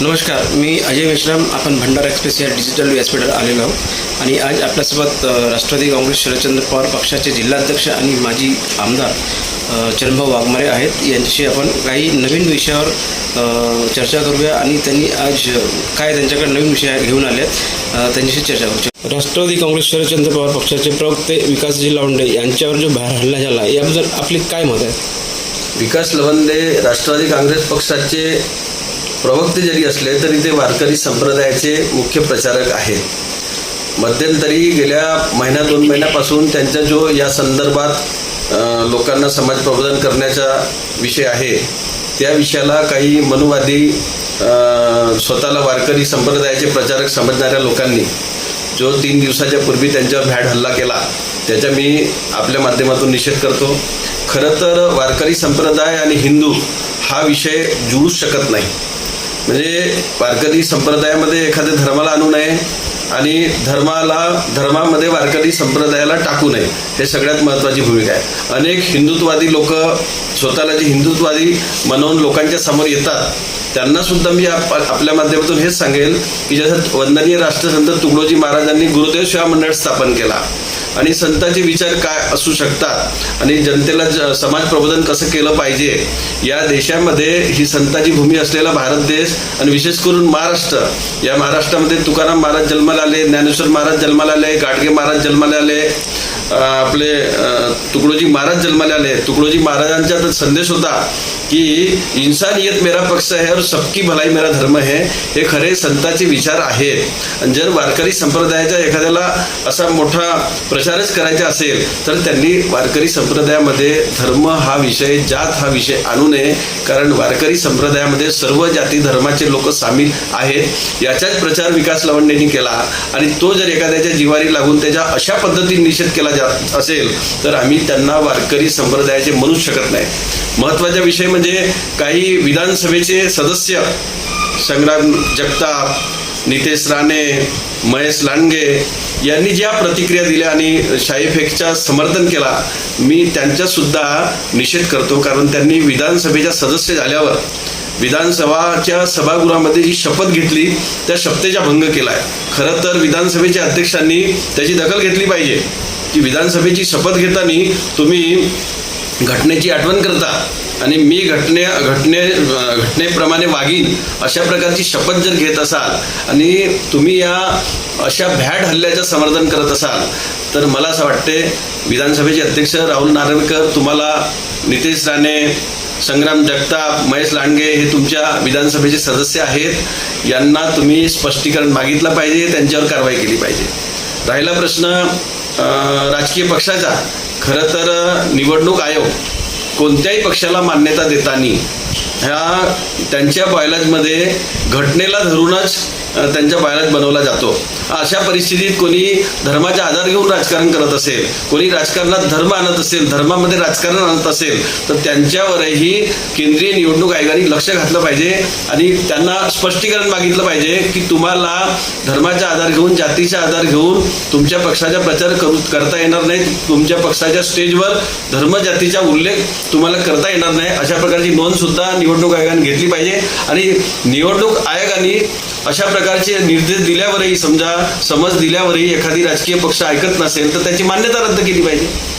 नमस्कार, मी अजय मेश्राम. आपण भंडारा एक्सप्रेस या डिजिटल व्यासपीठावर आलेलो आहोत आणि आज आपल्यासोबत राष्ट्रवादी काँग्रेस शरदचंद्र पवार पक्षाचे जिल्हाध्यक्ष आणि माजी आमदार चरणभाऊ वाघमारे आहेत. यांच्याशी आपण काही नवीन विषयावर चर्चा करूया आणि त्यांनी आज काय त्यांच्याकडे नवीन विषय घेऊन आले त्यांच्याशी चर्चा करू. राष्ट्रवादी काँग्रेस शरदचंद्र पवार पक्षाचे प्रवक्ते विकासजी लावंडे यांच्यावर जो बाहेर हल्ला झाला याबद्दल आपले काय मत आहे? विकास लवंदे राष्ट्रवादी काँग्रेस पक्षाचे प्रवक्ते जरी असले तरी ते वारकरी संप्रदायाचे मुख्य प्रचारक आहेत. मध्यंतरी गेल्या महिना 2 महिन्यापासून त्यांचा जो या संदर्भात लोकांना समाज प्रबोधन करण्याचा विषय आहे त्या विषयाला काही मनुवादी स्वतःला वारकरी संप्रदायाचे प्रचारक समजणाऱ्या लोकांनी जो 3 दिवसाच्या पूर्वी त्यांच्यावर भ्याड हल्ला केला त्याचा मी आपल्या माध्यमातून निषेध करतो. खरं तर वारकरी संप्रदाय आणि हिंदू हा विषय जुळूच शकत नाही. म्हणजे वारकरी संप्रदायामध्ये एखाद्या धर्माला आणू नये आणि धर्मामध्ये वारकरी संप्रदायाला टाकू नये, हे सगळ्यात महत्त्वाची भूमिका आहे. अनेक हिंदुत्ववादी लोक स्वतःला जे हिंदुत्ववादी म्हणून लोकांच्या समोर येतात त्यांनासुद्धा मी आपल्या माध्यमातून हेच सांगेल की जसं वंदनीय राष्ट्रसंत तुकडोजी महाराजांनी गुरुदेव सेवा मंडळ स्थापन केला आणि संतांचे विचार काय असू शकतात आणि जनतेला समाज प्रबोधन कसं केलं पाहिजे, या देशामध्ये ही संतांची भूमी असलेला भारत देश आणि विशेष करून महाराष्ट्र, या महाराष्ट्रामध्ये तुकाराम महाराज जन्माला आले, ज्ञानेश्वर महाराज जन्माला आले, गाडगे महाराज जन्माला आले, आपले तुकडोजी महाराज जन्माला आले. तुकडोजी महाराजांचा तर संदेश होता की इंसानियत मेरा पक्ष है और सबकी भलाई मेरा धर्म है. हे खरे संतांचे विचार आहेत. आणि जर वारकरी संप्रदायाचा एखाद्याला असा मोठा प्रचारच करायचा असेल तर त्यांनी वारकरी संप्रदायामध्ये धर्म हा विषय, जात हा विषय आणू नये. कारण वारकरी संप्रदायामध्ये सर्व जाती धर्माचे लोक सामील आहेत. याचाच प्रचार विकास लवंडेंनी केला आणि तो जर एखाद्याच्या जिवारी लागून त्याच्या अशा पद्धतीने निषेध केला असेल तर आम्ही त्यांना वारकरी संप्रदायाचे म्हणूच शकत नाही. महत्त्वाचा विषय म्हणजे काही विधानसभेचे सदस्य संग्राम जगताप, नितेश राणे, महेश लांडगे यांनी ज्या प्रतिक्रिया दिल्या आणि शाही फेकचा समर्थन केला, मी त्यांचासुद्धा निषेध करतो. कारण त्यांनी विधानसभेच्या सदस्य झाल्यावर विधानसभाच्या सभागृहामध्ये जी शपथ घेतली त्या शपथेचा भंग केला आहे. खरं तर विधानसभेच्या अध्यक्षांनी त्याची दखल घेतली पाहिजे की विधानसभेची शपथ घेताना तुम्ही घटनेची आठवण करता आणि मी घटनेप्रमाणे वागीन अशा प्रकारची शपथ जर घेत असाल आणि तुम्ही या अशा भ्याड हल्ल्याचं समर्थन करत असाल तर मला असं वाटते विधानसभेचे अध्यक्ष राहुल नार्वेकर, तुम्हाला नितेश राणे, संग्राम जगताप, महेश लांडगे हे तुमच्या विधानसभेचे सदस्य आहेत, यांना तुम्ही स्पष्टीकरण मागितलं पाहिजे, त्यांच्यावर कारवाई केली पाहिजे. राहिला प्रश्न राजकीय पक्षाचा, खरं तर निवडणूक आयोग कोणत्याही पक्षाला मान्यता देताना ह्या त्यांच्या बायलॉजमध्ये घटनेला धरूनच त्यांच्या बायलॉज बनवला जातो. अशा परिस्थितीत कोणी धर्माचा आधार घेऊन राजकारण करत असेल, कोणी राजकारणात धर्म आणत असेल, धर्मामध्ये राजकारण आणत असेल तर त्यांच्यावरही केंद्रीय निवडणूक आयोगाने लक्ष घातलं पाहिजे आणि त्यांना स्पष्टीकरण मागितलं पाहिजे की तुम्हाला धर्माचा आधार घेऊन, जातीचा आधार घेऊन तुमच्या पक्षाचा प्रचार करता येणार नाही. तुमच्या पक्षाच्या स्टेजवर धर्म जातीचा उल्लेख तुम्हाला करता येणार नाही. अशा प्रकारची नोंदसुद्धा निवडणूक आयोगाने घेतली पाहिजे आणि निवडणूक आयोगाने अशा प्रकारचे निर्देश दिल्यावरही, समज दिल्यावरही एखादी राजकीय पक्ष ऐकत नसेल तर त्याची मान्यता रद्द केली पाहिजे.